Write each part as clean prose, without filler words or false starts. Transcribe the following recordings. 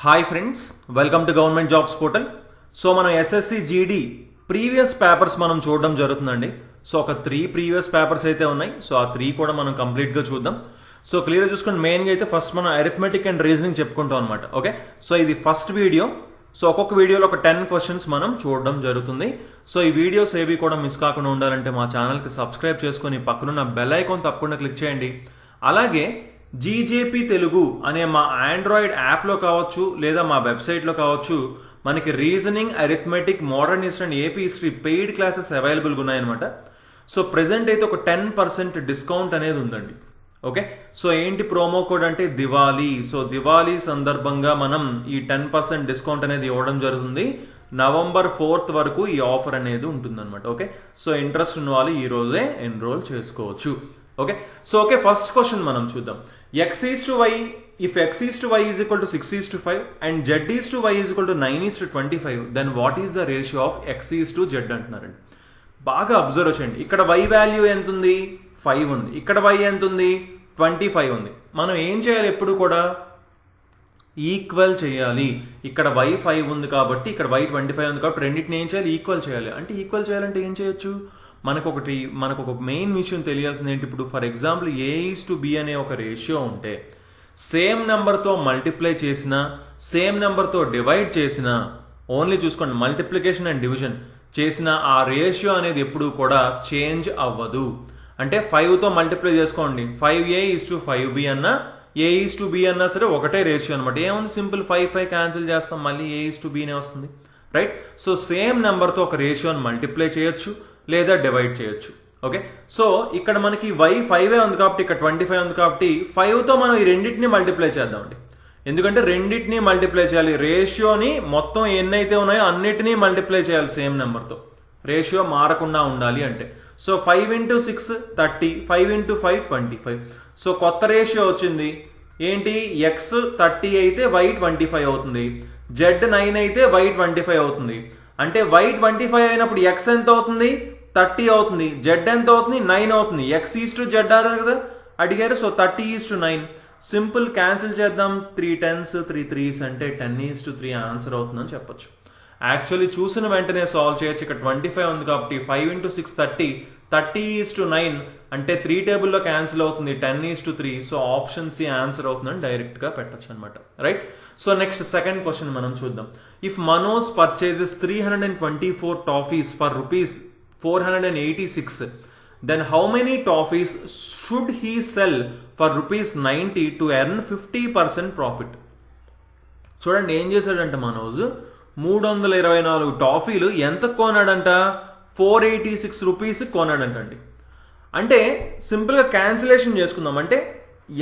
Hi friends, welcome to government jobs portal. So మనం SSC GD previous papers మనం చూడడం జరుగుతుందండి. సో ఒక 3 ప్రీవియస్ పేపర్స్ అయితే ఉన్నాయి. సో ఆ 3 కూడా మనం కంప్లీట్గా చూద్దాం. సో క్లియర్గా చూసుకుని మెయిన్గా అయితే ఫస్ట్ మనం అరిథమెటిక్ అండ్ రీజనింగ్ చెప్పుకుంటాం అనమాట. ఓకే, సో ఇది ఫస్ట్ వీడియో. సో ఒక్కొక్క వీడియోలో ఒక 10 క్వశ్చన్స్ మనం చూడడం జరుగుతుంది. సో ఈ వీడియోస్ ఏవి కూడా మిస్ కాకుండా ఉండాలంటే మా ఛానల్కి సబ్స్క్రైబ్ చేసుకొని పక్కనున్న బెల్ ఐకాన్ తప్పకుండా క్లిక్ చేయండి. అలాగే జీజేపీ తెలుగు అనే మా ఆండ్రాయిడ్ యాప్లో కావచ్చు లేదా మా వెబ్సైట్లో కావచ్చు మనకి reasoning, arithmetic, modern history and AP history paid classes అవైలబుల్గా ఉన్నాయన్నమాట. సో ప్రెసెంట్ అయితే ఒక 10% డిస్కౌంట్ అనేది ఉందండి. ఓకే, సో ఏంటి ప్రోమో కోడ్ అంటే దివాళీ. సో దివాళీ సందర్భంగా మనం ఈ 10% డిస్కౌంట్ అనేది ఇవ్వడం జరుగుతుంది. November 4th వరకు ఈ ఆఫర్ అనేది ఉంటుందన్నమాట. ఓకే, సో ఇంట్రెస్ట్ ఉన్న వాళ్ళు ఈ రోజే ఎన్రోల్ చేసుకోవచ్చు. ఓకే, సో ఫస్ట్ క్వశ్చన్ మనం చూద్దాం. x is to y, if x is to y is equal to 6 is to 5 and z is to y is equal to 9 is to 25, then what is the ratio of x is to z అంటున్నారండి. బాగా observe చేయండి. ఇక్కడ y value ఎంత ఉంది? 5 ఉంది. ఇక్కడ y ఎంత ఉంది? 25 ఉంది. మనం ఏం చేయాలి? ఎప్పుడు కూడా ఈక్వల్ చేయాలి. ఇక్కడ y 5 ఉంది కాబట్టి ఇక్కడ y 25 ఉంది కాబట్టి రెండింటిని ఏం చేయాలి? ఈక్వల్ చేయాలి. అంటే ఈక్వల్ చేయాలంటే ఏం చేయొచ్చు? మనకు ఒక మెయిన్ విషయం తెలియాల్సింది ఏంటి? ఇప్పుడు ఫర్ ఎగ్జాంపుల్ a:b అనే ఒక రేషియో ఉంటే సేమ్ నెంబర్తో మల్టిప్లై చేసినా సేమ్ నెంబర్తో డివైడ్ చేసినా, ఓన్లీ చూసుకోండి మల్టిప్లికేషన్ అండ్ డివిజన్ చేసిన ఆ రేషియో అనేది ఎప్పుడు కూడా చేంజ్ అవ్వదు. అంటే 5తో మల్టిప్లై చేసుకోండి, 5a:5b అన్నా a:b అన్నా సరే ఒకటే రేషియో అనమాట. ఏముంది? సింపుల్ 5 క్యాన్సిల్ చేస్తాం, మళ్ళీ a:b వస్తుంది, రైట్? సో సేమ్ నెంబర్తో ఒక రేషియోని మల్టిప్లై చేయొచ్చు లేదా డివైడ్ చేయొచ్చు. ఓకే, సో ఇక్కడ మనకి y 5 ఉంది కాబట్టి ఇక్కడ 25 ఉంది కాబట్టి 5తో మనం ఈ రెండింటిని మల్టిప్లై చేద్దామండి. ఎందుకంటే రెండింటిని మల్టిప్లై చేయాలి. రేషియోని మొత్తం ఎన్నైతే ఉన్నాయో అన్నిటినీ మల్టిప్లై చేయాలి సేమ్ నెంబర్తో, రేషియో మారకుండా ఉండాలి అంటే. సో 5 × 6 30, 5 × 5 25. సో కొత్త రేషియో వచ్చింది ఏంటి? x 30 అయితే y 25 అవుతుంది, z 9 అయితే y 25 అవుతుంది. అంటే y 25 అయినప్పుడు x ఎంత అవుతుంది? 30 అవుతుంది. z ఎంత అవుతుంది? 9 అవుతుంది. x is to z కదా అడిగారు. So 30 is to 9. Simple cancel చేద్దాం. 3 10s 3 3s అంటే 10 is to 3 ఆన్సర్ అవుతుందని చెప్పొచ్చు. యాక్చువల్లీ చూసిన వెంటనే సాల్వ్ చేయొచ్చు. ఇక్కడ 25 ఉంది కాబట్టి 5 × 6 30, 30 is to 9 అంటే 3 టేబుల్లో క్యాన్సిల్ అవుతుంది, 10 is to 3. So option C answer అవుతుందని డైరెక్ట్గా పెట్టచ్చు అనమాట, right? So next second question మనం చూద్దాం. If Manoj purchases 324 toffees for ₹486, then how many toffees should he sell for ₹90 to earn 50% profit? చూడండి ఏం చేశాడంట మనోజ్, 324 టాఫీలు ఎంత కొన్నాడంట? 486 రూపీస్ కొన్నాడంటండి. అంటే సింపుల్గా క్యాన్సిలేషన్ చేసుకుందాం. అంటే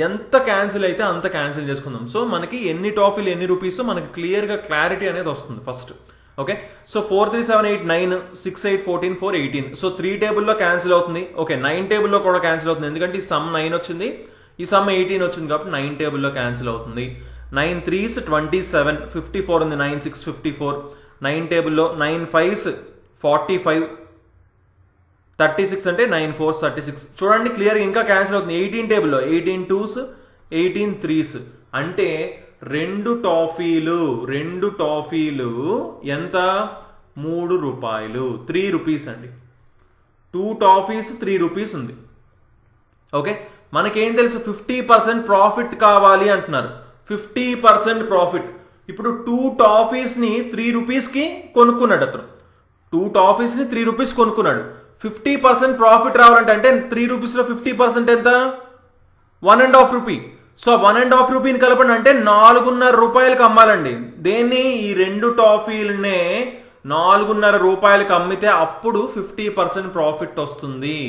ఎంత క్యాన్సిల్ అయితే అంత క్యాన్సిల్ చేసుకుందాం. సో మనకి ఎన్ని టాఫీలు ఎన్ని రూపీస్ మనకి క్లియర్గా క్లారిటీ అనేది వస్తుంది ఫస్ట్. Okay, so 4 3 7 8 9 6 8 14 4 18. సో 3 టేబుల్లో క్యాన్సిల్ అవుతుంది. ఓకే, 9 టేబుల్లో కూడా క్యాన్సిల్ అవుతుంది. ఎందుకంటే ఈ సమ్ 9 వచ్చింది, ఈ సమ్ 18 వచ్చింది కాబట్టి 9 టేబుల్లో క్యాన్సిల్ అవుతుంది. 9 3s 27, 54 ఉంది, 9 6 54. 9 టేబుల్లో 9 5s 45, 36 అంటే 9 4s 36. చూడండి క్లియర్గా ఇంకా క్యాన్సిల్ అవుతుంది. 18 టేబుల్లో 18 2s 18 3s అంటే రెండు టాఫీలు ఎంత? ₹3, 3 రూపీస్ అండి. 2 టాఫీస్ 3 రూపీస్ ఉంది. ఓకే, మనకేం తెలుసు? 50% ప్రాఫిట్ కావాలి అంటున్నారు. 50% ప్రాఫిట్. ఇప్పుడు 2 టాఫీస్ని 3 రూపీస్కి కొనుక్కున్నాడు అతను. 2 టాఫీస్ని 3 రూపీస్ కొనుక్కున్నాడు. 50% ప్రాఫిట్ రావాలంటే అంటే 3 రూపీస్లో 50% ఎంత? 1.5 రూపీ. సో 1.5 రూపీని కలపండి అంటే ₹4.5 అమ్మాలండి. దేన్ని? ఈ 2 టాఫీలనే ₹4.5 అమ్మితే అప్పుడు 50% ప్రాఫిట్ వస్తుంది.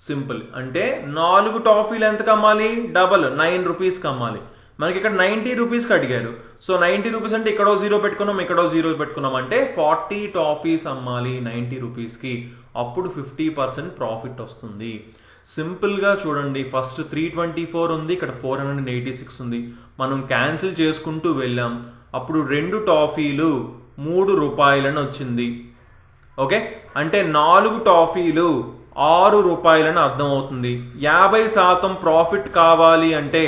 సింపుల్. అంటే 4 టాఫీలు ఎంతకు అమ్మాలి? డబల్ 9 రూపీస్కి అమ్మాలి. మనకి ఇక్కడ 90 రూపీస్కి అడిగారు. సో 90 రూపీస్ అంటే ఇక్కడో 0 పెట్టుకున్నాం, ఇక్కడో 0 పెట్టుకున్నాం అంటే 40 టాఫీస్ అమ్మాలి 90 రూపీస్కి. అప్పుడు 50% ప్రాఫిట్ వస్తుంది. సింపుల్గా చూడండి, ఫస్ట్ 324 ఉంది, ఇక్కడ 486 ఉంది. మనం క్యాన్సిల్ చేసుకుంటూ వెళ్ళాం. అప్పుడు 2 టాఫీలు ₹3 వచ్చింది. ఓకే, అంటే 4 టాఫీలు ₹6 అర్థం అవుతుంది. 50% ప్రాఫిట్ కావాలి అంటే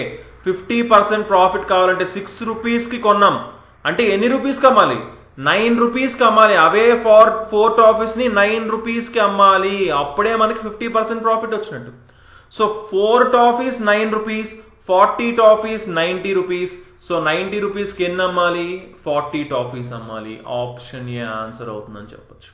50% ప్రాఫిట్ కావాలంటే 6 రూపీస్కి కొన్నాం. అంటే ఎన్ని రూపీస్కి అమ్మాలి? 9 రూపీస్కి అమ్మాలి. అవే 4 టాఫీస్ని 9 రూపీస్కి అమ్మాలి. అప్పుడే మనకి 50% ప్రాఫిట్ వచ్చినట్టు. So 4 toffees 9 rupees, 40 toffees 90 rupees. So 90 రూపీస్కి ఎన్ని అమ్మాలి? 40 టాఫీస్ అమ్మాలి. ఆప్షన్ ఏ ఆన్సర్ అవుతుందని చెప్పొచ్చు.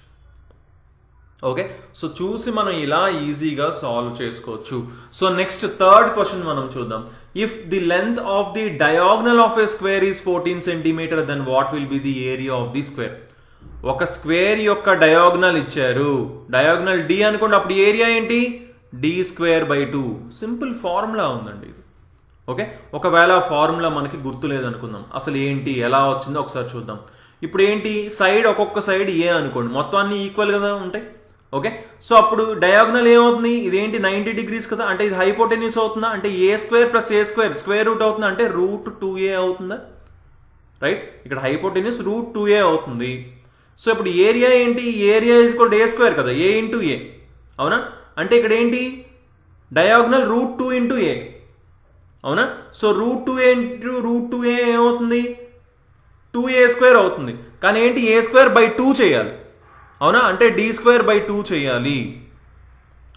ఓకే, సో చూసి మనం ఇలా ఈజీగా సాల్వ్ చేసుకోవచ్చు. సో నెక్స్ట్ థర్డ్ క్వశ్చన్ మనం చూద్దాం. If the length of the diagonal of a square is 14 centimetre, then what will be the area of the square? ఒక స్క్వేర్ యొక్క డయాగ్నల్ ఇచ్చారు, డయాగ్నల్ డి అనుకోండి, అప్పుడు ఏరియా ఏంటి? d²/2. సింపుల్ ఫార్ములా ఉందండి ఇది. ఓకే, ఒకవేళ ఫార్ములా మనకి గుర్తులేదనుకుందాం, అసలు ఏంటి ఎలా వచ్చిందో ఒకసారి చూద్దాం. ఇప్పుడు ఏంటి, సైడ్ ఒక్కొక్క సైడ్ ఏ అనుకోండి, మొత్తం అన్ని ఈక్వల్ కదా ఉంటాయి. ఓకే, సో అప్పుడు డయాగ్నల్ ఏమవుతుంది? ఇదేంటి 90 డిగ్రీస్ కదా, అంటే ఇది హైపోటెన్యూస్ అవుతుందా? అంటే a² + a² స్క్వేర్ రూట్ అవుతుందా? అంటే √2a అవుతుందా? రైట్, ఇక్కడ హైపోటెన్యూస్ √2a అవుతుంది. సో ఇప్పుడు ఏరియా ఏంటి? ఏరియా a² కదా, a × a. అవునా? అంటే ఇక్కడ ఏంటి, డయాగ్నల్ √2 × a. అవునా? సో √2a × √2a ఏమవుతుంది? 2a² అవుతుంది. కానీ ఏంటి, a²/2 చేయాలి. అవునా? అంటే d²/2 చేయాలి.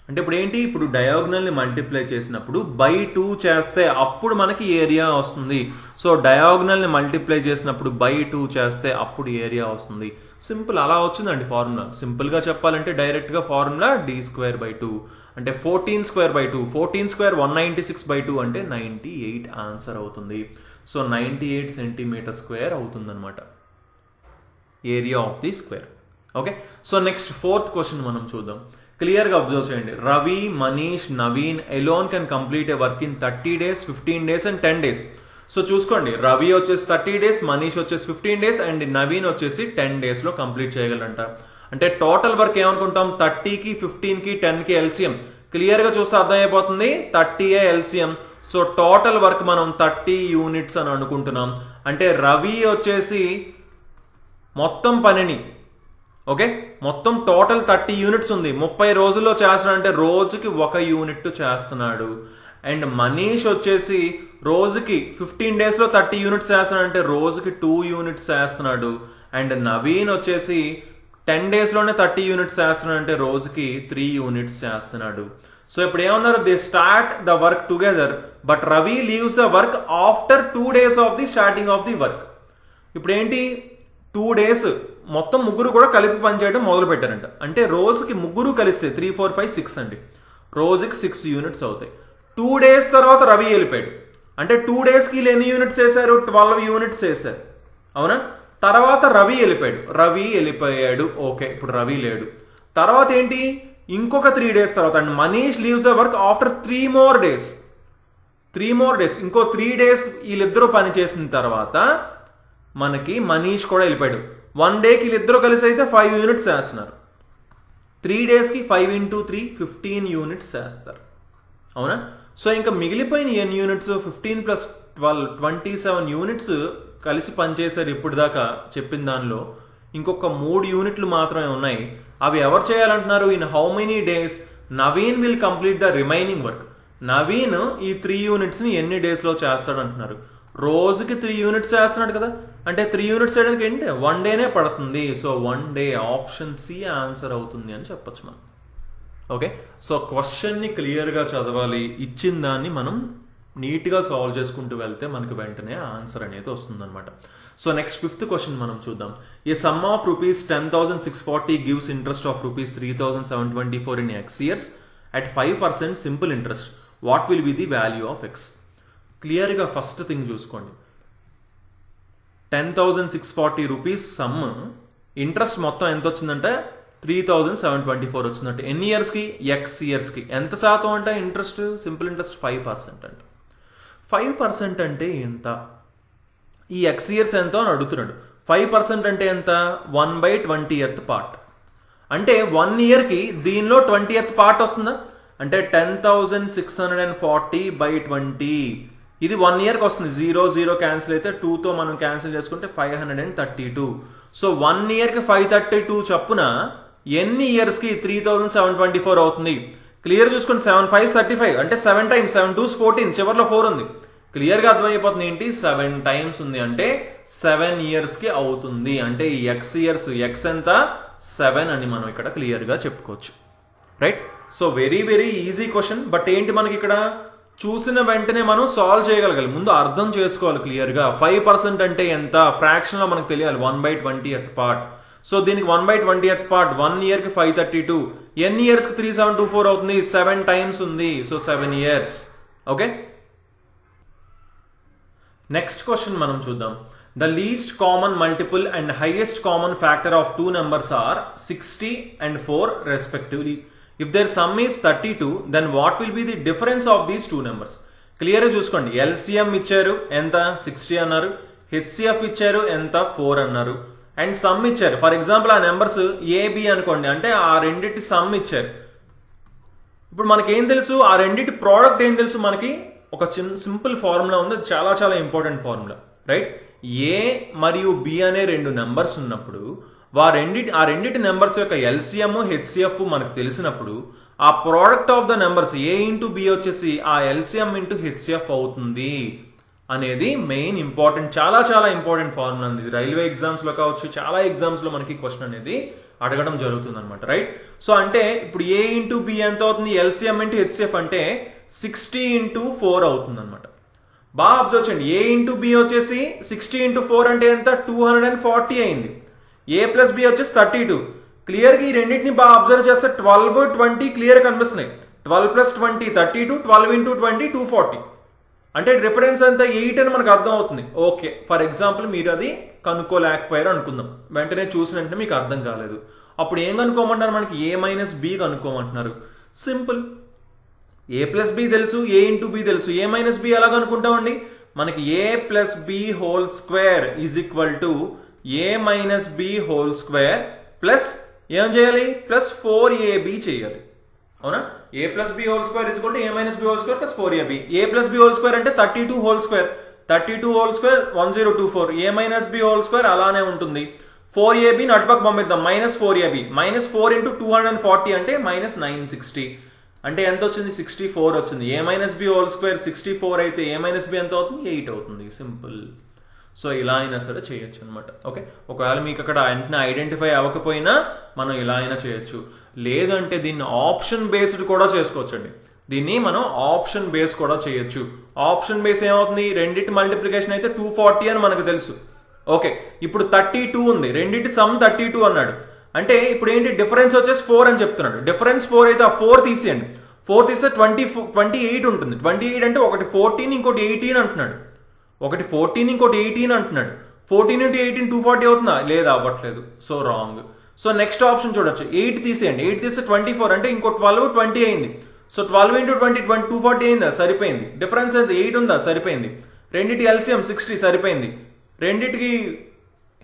అంటే ఇప్పుడు ఏంటి, ఇప్పుడు డయాగ్నల్ని మల్టిప్లై చేసినప్పుడు /2 చేస్తే అప్పుడు మనకి ఏరియా వస్తుంది. సో డయాగ్నల్ని మల్టిప్లై చేసినప్పుడు /2 చేస్తే అప్పుడు ఏరియా వస్తుంది. సింపుల్, అలా వచ్చిందండి ఫార్ములా. సింపుల్గా చెప్పాలంటే డైరెక్ట్గా ఫార్ములా d²/2 అంటే 14²/2. 14² 196/2 అంటే 98 ఆన్సర్ అవుతుంది. సో 98 సెంటీమీటర్ స్క్వేర్ అవుతుంది అనమాట area of the square. Okay, so next fourth question మనం చూద్దాం. క్లియర్గా అబ్జర్వ్ చేయండి. Ravi, Manish, Naveen alone can complete A work in 30 days, 15 days and 10 days. So చూసుకోండి, రవి వచ్చేసి 30 days, మనీష్ వచ్చేసి 15 days అండ్ నవీన్ వచ్చేసి 10 daysలో కంప్లీట్ చేయగలంట. అంటే టోటల్ వర్క్ ఏమనుకుంటాం, 30కి 15కి 10కి ఎల్సిఎం. క్లియర్గా చూస్తే అర్థమైపోతుంది, 30 ఎల్సిఎం. సో టోటల్ వర్క్ మనం 30 యూనిట్స్ అని అనుకుంటున్నాం. అంటే రవి వచ్చేసి మొత్తం పనిని, ఓకే, మొత్తం టోటల్ 30 యూనిట్స్ ఉంది, 30 రోజుల్లో చేస్తున్నాడు అంటే రోజుకి 1 యూనిట్ చేస్తున్నాడు. అండ్ మనీష్ వచ్చేసి రోజుకి 15 daysలో 30 యూనిట్స్ చేస్తున్నాడు అంటే రోజుకి 2 యూనిట్స్ చేస్తున్నాడు. అండ్ నవీన్ వచ్చేసి 10 daysలోనే 30 యూనిట్స్ చేస్తున్నాడు అంటే రోజుకి 3 యూనిట్స్ చేస్తున్నాడు. సో ఇప్పుడు ఏమన్నారు, they start the work together but Ravi leaves the work after 2 days of the starting of the work. ఇప్పుడు ఏంటి, 2 days మొత్తం ముగ్గురు కూడా కలిపి పనిచేయడం మొదలు పెట్టారంట. అంటే రోజుకి ముగ్గురు కలిస్తే 3, 4, 5, 6 అండి, రోజుకి 6 యూనిట్స్ అవుతాయి. 2 days తర్వాత రవి వెళ్ళిపోయాడు. అంటే 2 daysకి ఎన్ని యూనిట్స్ వేశారు, 12 యూనిట్స్ వేశారు. అవునా? తర్వాత రవి వెళ్ళిపోయాడు. ఓకే, ఇప్పుడు రవి లేడు. తర్వాత ఏంటి, ఇంకొక 3 days తర్వాత and Manish leaves the work after 3 more days. ఇంకో 3 days వీళ్ళిద్దరూ పని చేసిన తర్వాత మనకి మనీష్ కూడా వెళ్ళిపోయాడు. 1 dayకి వీళ్ళిద్దరూ కలిసి అయితే 5 యూనిట్స్ చేస్తున్నారు. 3 daysకి 5 × 3 15 యూనిట్స్ చేస్తారు. అవునా? సో ఇంకా మిగిలిపోయిన ఎన్ని యూనిట్స్, 15 + 12 27 యూనిట్స్ కలిసి పనిచేశారు. ఇప్పుడు దాకా చెప్పిన దానిలో ఇంకొక 3 యూనిట్లు మాత్రమే ఉన్నాయి. అవి ఎవరు చేయాలంటున్నారు, in how many days Naveen will complete the remaining work. Naveen ఈ 3 యూనిట్స్ని ఎన్ని డేస్లో చేస్తాడు అంటున్నారు. రోజుకి 3 యూనిట్స్ చేస్తున్నాడు కదా, అంటే 3 యూనిట్స్ చేయడానికి ఏంటి 1 డేనే పడుతుంది. So 1 day option C answer అవుతుంది అని చెప్పొచ్చు మనం. ఓకే, సో క్వశ్చన్ని క్లియర్గా చదవాలి, ఇచ్చిన దాన్ని మనం నీట్గా సాల్వ్ చేసుకుంటూ వెళ్తే మనకి వెంటనే ఆన్సర్ అనేది వస్తుంది అనమాట. సో నెక్స్ట్ 5th క్వశ్చన్ మనం చూద్దాం. A sum of ₹10,640 gives interest of ₹3,724 in X years at 5% simple interest. What will be the value of X? క్లియర్గా ఫస్ట్ థింగ్ చూసుకోండి, 10,640 రూపీస్ సమ్, ఇంట్రెస్ట్ మొత్తం ఎంత వచ్చిందంటే 3,724 వచ్చిందంటే ఎన్ని ఇయర్స్కి, X yearsకి. ఎంత శాతం అంటే ఇంట్రెస్ట్, సింపుల్ ఇంట్రెస్ట్ 5% అంట. 5% అంటే ఎంత, ఈ X years ఎంతో అని అడుగుతున్నాడు. 5% అంటే ఎంత, 1/20th పార్ట్. అంటే 1 yearకి దీనిలో 20th పార్ట్ వస్తుందా, అంటే 10,640/20. ఇది 1 yearకి వస్తుంది. 0, 0 క్యాన్సిల్ అయితే 2తో మనం క్యాన్సిల్ చేసుకుంటే 532. సో 1 yearకి 532 చప్పున ఎన్ని ఇయర్స్కి 3,724 అవుతుంది. క్లియర్ చూసుకుని 7 5s 35 అంటే 7 times 7 2s 14, చివరిలో 4 ఉంది. క్లియర్గా అర్థమైపోతుంది ఏంటి, 7 టైమ్స్ ఉంది అంటే 7 ఇయర్స్కి అవుతుంది. అంటే ఈ ఎక్స్ ఇయర్స్, ఎక్స్ ఎంత 7 అని మనం ఇక్కడ క్లియర్గా చెప్పుకోవచ్చు. Right. So very very easy question. But ఏంటి మనకి ఇక్కడ చూసిన వెంటనే మనం సాల్వ్ చేయగలగాలి, ముందు అర్థం చేసుకోవాలి క్లియర్గా. 5% అంటే ఎంత, ఫ్రాక్షన్లో మనకు తెలియాలి 1/20th పార్ట్. సో దీనికి 1/20th పార్ట్ 1 ఇయర్కి 532, ఎన్ని ఇయర్స్కి 3724 అవుతుంది, 7 టైమ్స్ ఉంది. So 7 years. Okay. Next question మనం చూద్దాం. The least common multiple and highest common factor of 2 numbers are 60 and 4 respectively. If their sum is 32, then what will be the difference of these 2 numbers? క్లియర్గా చూసుకోండి. LCM ఇచ్చారు ఎంత 60 అన్నారు, HCF ఇచ్చారు ఎంత 4 అన్నారు, అండ్ సమ్ ఇచ్చారు. ఫర్ ఎగ్జాంపుల్ ఆ నెంబర్స్ ఏబి అనుకోండి, అంటే ఆ రెండింటి సమ్ ఇచ్చారు. ఇప్పుడు మనకి ఏం తెలుసు, ఆ రెండింటి ప్రోడక్ట్ ఏం తెలుసు మనకి, ఒక సింపుల్ ఫార్ములా ఉంది, అది చాలా చాలా ఇంపార్టెంట్ ఫార్ములా. రైట్. ఏ మరియు బి అనే 2 నెంబర్స్ ఉన్నప్పుడు ఆ రెండింటి నెంబర్స్ యొక్క ఎల్సిఎం హెచ్సిఎఫ్ మనకు తెలిసినప్పుడు ఆ product of the numbers A into B వచ్చేసి ఆ ఎల్సిఎం ఇంటూ హెచ్సిఎఫ్ అవుతుంది అనేది మెయిన్ ఇంపార్టెంట్, చాలా చాలా ఇంపార్టెంట్ ఫార్ములా అనేది. రైల్వే ఎగ్జామ్స్లో కావచ్చు, చాలా ఎగ్జామ్స్లో మనకి క్వశ్చన్ అనేది అడగడం జరుగుతుంది అనమాట. రైట్. సో అంటే ఇప్పుడు ఏ ఇంటూ బి ఎంత అవుతుంది, ఎల్సిఎం ఇంటూ హెచ్సిఎఫ్ అంటే 60 into 4 అవుతుంది అనమాట. బాగా అబ్జర్వ్ చేయండి. ఏ ఇంటూ బి వచ్చేసి 60 into 4 అంటే ఎంత, 240 అయింది. ఏ ప్లస్ బి వచ్చేసి 32. క్లియర్గా ఈ రెండింటిని బాగా అబ్జర్వ్ చేస్తే 12, 20 క్లియర్ కనిపిస్తున్నాయి. 12 + 20 32, 12 into 20 240. అంటే డిఫరెన్స్ అంతా 8 అని మనకు అర్థం అవుతుంది. ఓకే, ఫర్ ఎగ్జాంపుల్ మీరు అది కనుక్కోలేకపోయారు అనుకుందాం, వెంటనే చూసిన వెంటనే మీకు అర్థం కాలేదు. అప్పుడు ఏం కనుక్కోమంటారు, మనకి ఏ మైనస్ బి కనుక్కోమంటున్నారు. సింపుల్. ఏ ప్లస్ బి తెలుసు, ఏ ఇంటూ బి తెలుసు, ఏ మైనస్ బి ఎలా కనుక్కుంటామండి, మనకి A plus B whole square is equal to A minus B whole square plus ఏం చేయాలి, ప్లస్ 4ab చేయాలి. అవునా. A plus B whole square is equal to A minus B whole square plus 4ab. A plus B whole square అంటే 32 whole square, 32 whole square 1024. A minus B whole square అలానే ఉంటుంది. 4ab అటుపక్క పంపిద్దాం, -4ab. -4 into 240 అంటే -960. అంటే ఎంత వచ్చింది, 64 వచ్చింది. ఏ మైనస్ బి హోల్ స్క్వేర్ 64 అయితే ఏ మైనస్ బి ఎంత అవుతుంది, 8 అవుతుంది. సింపుల్. సో ఇలా అయినా సరే చేయొచ్చు అనమాట. ఓకే. ఒకవేళ మీకు అక్కడ వెంటనే ఐడెంటిఫై అవ్వకపోయినా మనం ఇలా అయినా చేయొచ్చు. లేదంటే దీన్ని ఆప్షన్ బేస్డ్ కూడా చేసుకోవచ్చండి. దీన్ని మనం ఆప్షన్ బేస్ కూడా చేయొచ్చు. ఆప్షన్ బేస్ ఏమవుతుంది, రెండింటి మల్టిప్లికేషన్ అయితే 240 అని మనకు తెలుసు. ఓకే. ఇప్పుడు 32 ఉంది, రెండింటి సమ్ 32 అన్నాడు. అంటే ఇప్పుడు ఏంటి, డిఫరెన్స్ వచ్చేసి 4 అని చెప్తున్నాడు. డిఫరెన్స్ 4 అయితే ఆ 4 తీసేయండి. 4 తీస్తే 28 ఉంటుంది. 28 అంటే ఒకటి 14 ఇంకోటి 18 అంటున్నాడు. ఒకటి 14 ఇంకోటి 18 అంటున్నాడు. 14 into 18 240 అవుతుందా, లేదా, అవ్వట్లేదు. So wrong. So next option చూడొచ్చు, 8 తీసేయండి. 8 తీస్తే 24 అంటే ఇంకో 12 20 అయింది. సో 12 into 20 240 అయిందా, సరిపోయింది. డిఫరెన్స్ అయితే 8 ఉందా, సరిపోయింది. రెండింటి ఎల్సిఎం 60 సరిపోయింది. రెండింటికి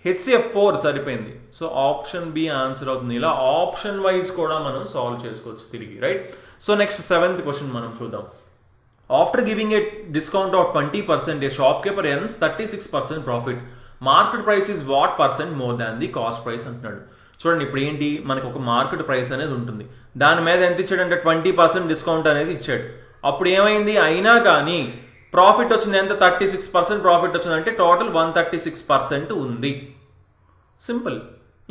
హెచ్సిఎఫ్ 4 సరిపోయింది. సో ఆప్షన్ బి ఆన్సర్ అవుతుంది. ఇలా ఆప్షన్ వైజ్ కూడా మనం సాల్వ్ చేసుకోవచ్చు తిరిగి. Right. So next 7th question మనం చూద్దాం. After giving a discount of 20%, A shopkeeper earns 36% profit. Market price is what % more than the cost price అంటున్నాడు. చూడండి, ఇప్పుడు ఏంటి, మనకు ఒక మార్కెట్ ప్రైస్ అనేది ఉంటుంది. దాని మీద ఎంత ఇచ్చాడంటే 20% డిస్కౌంట్ అనేది ఇచ్చాడు. అప్పుడు ఏమైంది, అయినా కానీ ప్రాఫిట్ వచ్చింది ఎంత, 36% ప్రాఫిట్ వచ్చింది. అంటే టోటల్ 136% ఉంది. సింపుల్.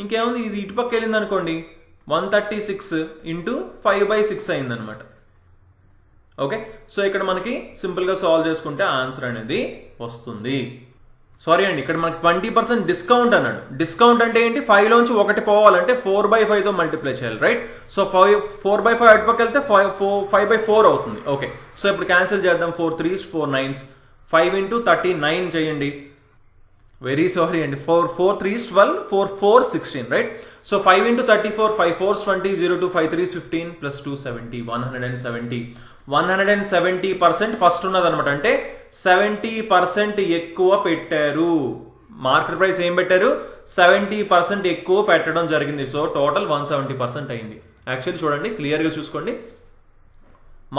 ఇంకేముంది, ఇది ఇటుపక్క వెళ్ళింది అనుకోండి, 136 into 5/6 అయిందనమాట. ఓకే. సో ఇక్కడ మనకి సింపుల్గా సాల్వ్ చేసుకుంటే ఆన్సర్ అనేది వస్తుంది. సారీ అండి, ఇక్కడ మనకి 20% డిస్కౌంట్ అన్నాడు. డిస్కౌంట్ అంటే ఏంటి, 5లోంచి 1 పోవాలంటే 4/5తో మల్టిప్లై చేయాలి. రైట్. సో 4/5 అటుపక్క వెళ్తే 5/4 అవుతుంది. ఓకే. సో ఇప్పుడు క్యాన్సిల్ చేద్దాం. 4 3s 4 9s. 5 into 39 చేయండి. వెరీ సారీ అండి, 4 3s 12, 4 4 16. Right. So 5 into 34, 5 4s 20, 0 2 5 3s 15 plus 2 70, 170. 170% first ఉన్నది అనమాట. అంటే 70% ఎక్కువ పెట్టారు. మార్కెట్ ప్రైస్ ఏం పెట్టారు, 70% ఎక్కువ పెట్టడం జరిగింది. సో టోటల్ 170% అయింది. యాక్చువల్లీ చూడండి, క్లియర్గా చూసుకోండి,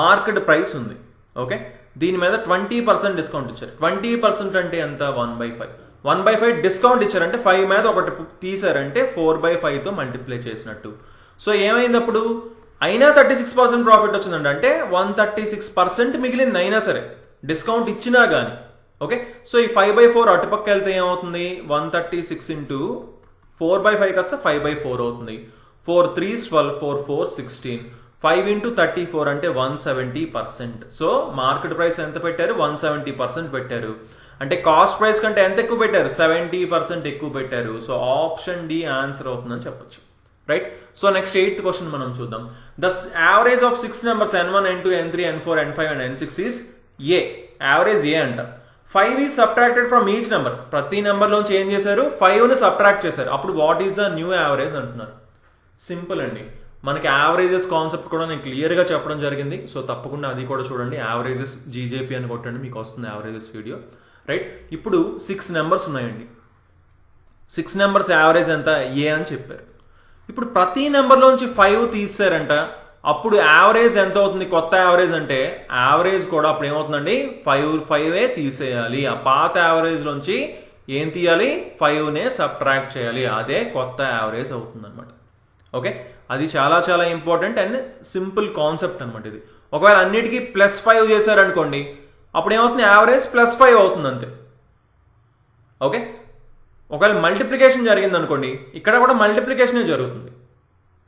మార్కెట్ ప్రైస్ ఉంది. ఓకే. దీని మీద 20% డిస్కౌంట్ ఇచ్చారు. 20% అంటే ఎంత, 1/5. 1/5 డిస్కౌంట్ ఇచ్చారంటే 5 మీద ఒకటి తీసారంటే 4/5తో మల్టిప్లై చేసినట్టు. సో ఏమైంది అప్పుడు, అయినా 36% ప్రాఫిట్ వచ్చిందండి. అంటే 136% మిగిలింది అయినా సరే. డిస్కౌంట్ ఇచ్చినా కానీ. ఓకే, సో ఈ 5/4 అటుపక్క వెళ్తే ఏమవుతుంది, 136 ఇంటూ 4/5 కాస్త 5/4 అవుతుంది. 4 3s 12, 4 4 16, 5 ఇంటూ 34 అంటే 170%. సో మార్కెట్ ప్రైస్ ఎంత పెట్టారు, 170% పెట్టారు. అంటే కాస్ట్ ప్రైస్ కంటే ఎంత ఎక్కువ పెట్టారు, 70% ఎక్కువ పెట్టారు. సో ఆప్షన్ డి ఆన్సర్ అవుతుందని చెప్పొచ్చు. Right. So next 8th question మనం చూద్దాం. The average of 6 numbers n1 n2 n3 n4 n5 and n6 is A. Average A అంట. 5 is subtracted from each number. ప్రతి నెంబర్ లోంచి ఏం చేశారు, 5ని సబ్ట్రాక్ట్ చేశారు. అప్పుడు what is the new average అంటున్నారు. సింపుల్ అండి. మనకి యావరేజెస్ కాన్సెప్ట్ కూడా నేను క్లియర్గా చెప్పడం జరిగింది. సో తప్పకుండా అది కూడా చూడండి. యావరేజెస్ జీజేపీ అని కొట్టండి, మీకు వస్తుంది యావరేజెస్ వీడియో. రైట్. ఇప్పుడు 6 నెంబర్స్ ఉన్నాయండి. 6 నెంబర్స్ యావరేజ్ ఎంత, ఏ అని చెప్పారు. ఇప్పుడు ప్రతి నెంబర్లోంచి 5 తీసారంట. అప్పుడు యావరేజ్ ఎంత అవుతుంది, కొత్త యావరేజ్ అంటే యావరేజ్ కూడా అప్పుడు ఏమవుతుందండి, 5 తీసేయాలి. ఆ పాత యావరేజ్ లోంచి ఏం తీయాలి, 5నే సబ్ట్రాక్ట్ చేయాలి. అదే కొత్త యావరేజ్ అవుతుంది అనమాట. ఓకే, అది చాలా చాలా ఇంపార్టెంట్ అండ్ సింపుల్ కాన్సెప్ట్ అనమాట ఇది. ఒకవేళ అన్నిటికీ +5 చేశారనుకోండి, అప్పుడు ఏమవుతుంది, యావరేజ్ +5 అవుతుంది అంతే. ఓకే, ఒకవేళ మల్టిప్లికేషన్ జరిగింది అనుకోండి, ఇక్కడ కూడా మల్టిప్లికేషనే జరుగుతుంది.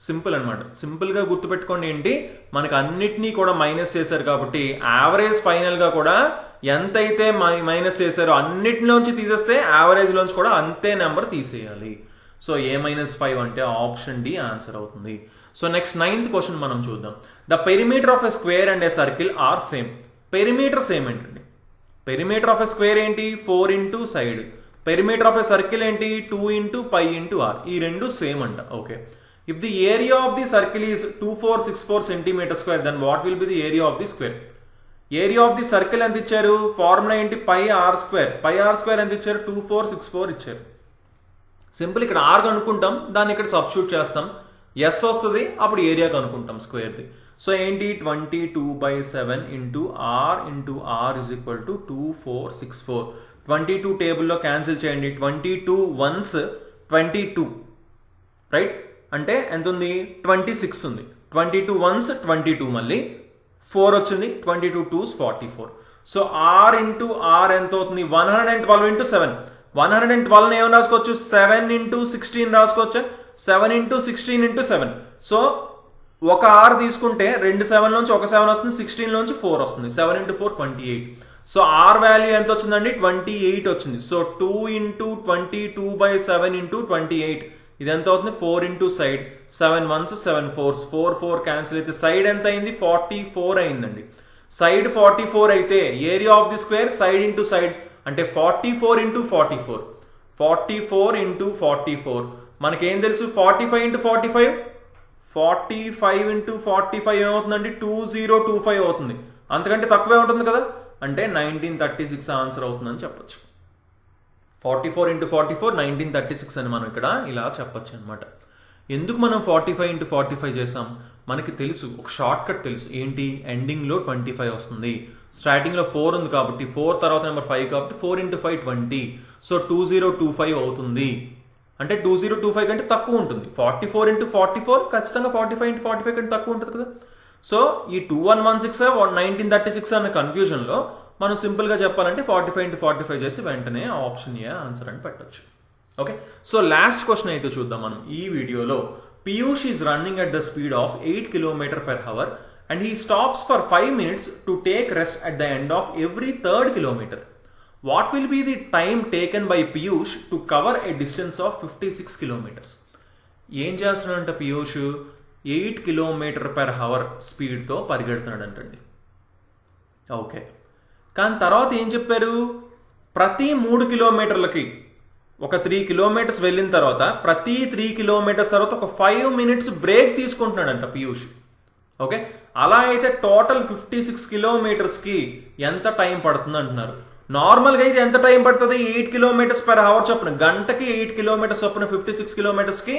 సింపుల్ అనమాట. సింపుల్గా గుర్తుపెట్టుకోండి ఏంటి, మనకి అన్నిటినీ కూడా మైనస్ చేశారు కాబట్టి యావరేజ్ ఫైనల్గా కూడా ఎంతైతే మైనస్ చేశారో అన్నిటిలోంచి తీసేస్తే యావరేజ్లోంచి కూడా అంతే నెంబర్ తీసేయాలి. సో A-5 అంటే ఆప్షన్ డి ఆన్సర్ అవుతుంది. సో నెక్స్ట్ 9th క్వశ్చన్ మనం చూద్దాం. The perimeter of a square and a circle are same. Perimeter same ఏంటండి, పెరిమీటర్ ఆఫ్ ఎ స్క్వేర్ ఏంటి, 4 into side. Perimeter of a circle ఏంటి, 2 into π into r. ఈ రెండు same అంట. Okay, if the area of the circle is 2464 centimeter square, then what will be the area of the square? Area of the circle ఎంత ఇచ్చారు, formula ఏంటి, πr². πr² ఎంత ఇచ్చారు, 2464 ఇచ్చారు. సింపుల్ ఇక్కడ r కనుక్కుంటాం, దాన్ని ఇక్కడ సబ్స్టిట్యూట్ చేస్తాం, s వస్తుంది, అప్పుడు ఏరియా కనుక్కుంటాం స్క్వేర్ది. సో ఏంటి, 22/7 into r is equal to 2464. 22 టేబుల్లో క్యాన్సిల్ చేయండి. 22 వన్స్ 22, రైట్, అంటే ఎంత ఉంది, 26 ఉంది. 22 వన్స్ 22, మళ్ళీ 4 వచ్చింది. 22 2s 44. So r into r ఎంత అవుతుంది, 112 ఇంటూ 7. 112 ఏమైనా రాసుకోవచ్చు, 7 ఇంటూ 16 రాసుకోవచ్చు. 7 ఇంటూ 16 ఇంటూ 7. సో ఒక r తీసుకుంటే 2 7 నుంచి ఒక 7 వస్తుంది, 16 నుంచి 4 వస్తుంది. 7 ఇంటూ 4 28. సో r వాల్యూ ఎంత వచ్చిందండి, 28 వచ్చింది. So 2 into 22/7 into 28. ఇది ఎంత అవుతుంది, 4 into side. 7 1s 7 4s, 4 4 cancel అయితే సైడ్ ఎంత అయింది, 44 అయిందండి. సైడ్ 44 అయితే area of the square side into side అంటే 44 ఇంటూ 44. 44 ఇంటూ 44 మనకేం తెలుసు, 45 ఇంటూ 45. 45 ఇంటూ 45 ఏమవుతుందండి, 2025 అవుతుంది. అంతకంటే తక్కువే ఉంటుంది కదా, అంటే 1936 ఆన్సర్ అవుతుందని చెప్పొచ్చు. 44 ఇంటూ 44 1936 అని మనం ఇక్కడ ఇలా చెప్పొచ్చు అనమాట. ఎందుకు మనం 45 ఇంటూ 45 చేసాం, మనకి తెలుసు, ఒక షార్ట్ కట్ తెలుసు ఏంటి, ఎండింగ్లో 25 వస్తుంది. స్టార్టింగ్లో 4 ఉంది కాబట్టి 4 తర్వాత నెంబర్ 5 కాబట్టి 4 ఇంటూ 5 20. సో 2025 అవుతుంది. అంటే 2025 కంటే తక్కువ ఉంటుంది. 44 ఇంటూ 44 ఖచ్చితంగా 45 ఇంటూ 45 కంటే తక్కువ ఉంటుంది కదా. సో ఈ 2116 1936 అన్న కన్ఫ్యూజన్లో మనం సింపుల్గా చెప్పాలంటే 45 ఇంటూ 45 చేసి వెంటనే ఆప్షన్ ఏ ఆన్సర్ అని పెట్టచ్చు. ఓకే, సో లాస్ట్ క్వశ్చన్ అయితే చూద్దాం మనం ఈ వీడియోలో. Piyush is running at the speed of 8 km/h and he stops for 5 minutes to take rest at the end of every 3rd kilometer. What will be the time taken by Piyush to cover a distance of 56 kilometers? ఏం చేస్తున్నాడంట Piyush, 8 km/h స్పీడ్తో పరిగెడుతున్నాడంటండి. Okay, కానీ తర్వాత ఏం చెప్పారు, ప్రతి 3 కిలోమీటర్లకి ఒక 3 kilometers వెళ్ళిన తర్వాత ప్రతి 3 kilometers తర్వాత ఒక 5 minutes బ్రేక్ తీసుకుంటున్నాడంట పీయూష్. ఓకే, అలా అయితే టోటల్ 56 kilometersకి ఎంత టైం పడుతుంది అంటున్నారు. నార్మల్గా అయితే ఎంత టైం పడుతుంది, 8 km/h చొప్పున గంటకి 8 km చొప్పున 56 kilometersకి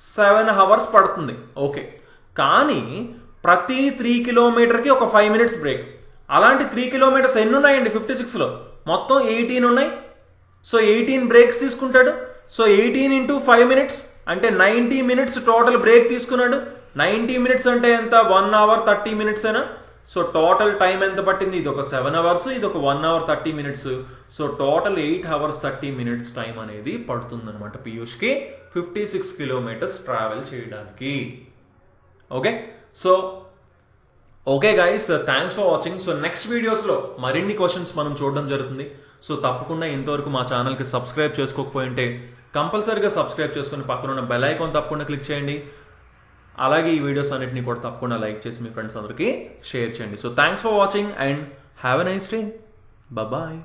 7 hours పడుతుంది. ఓకే, కానీ ప్రతి 3 kilometerకి ఒక 5 minutes బ్రేక్. అలాంటి 3 kilometers ఎన్ని ఉన్నాయండి 56లో, మొత్తం 18 ఉన్నాయి. సో 18 బ్రేక్స్ తీసుకుంటాడు. సో 18 ఇంటూ 5 minutes అంటే 90 minutes టోటల్ బ్రేక్ తీసుకున్నాడు. 90 minutes అంటే ఎంత, 1 hour 30 minutes అయినా. సో టోటల్ టైం ఎంత పట్టింది? ఇది ఒక 7 అవర్స్, ఇది ఒక 1 hour 30 minutes. So total 8 hours 30 minutes time అనేది పడుతుంది అనమాట పీయూష్కి 56 కిలోమీటర్స్ ట్రావెల్ చేయడానికి. Okay, so okay guys, thanks for watching. So next వీడియోస్లో మరిన్ని క్వశ్చన్స్ మనం చూడడం జరుగుతుంది. సో తప్పకుండా ఇంతవరకు మా ఛానల్కి సబ్స్క్రైబ్ చేసుకోకపోయి ఉంటే కంపల్సరీగా సబ్స్క్రైబ్ చేసుకుని పక్కన ఉన్న బెల్ ఐకాన్ తప్పకుండా క్లిక్ చేయండి. అలాగే ఈ వీడియోస్ అన్నిటిని కూడా తప్పకుండా లైక్ చేసి మీ ఫ్రెండ్స్ అందరికీ షేర్ చేయండి. So thanks for watching and have a nice day. Bye.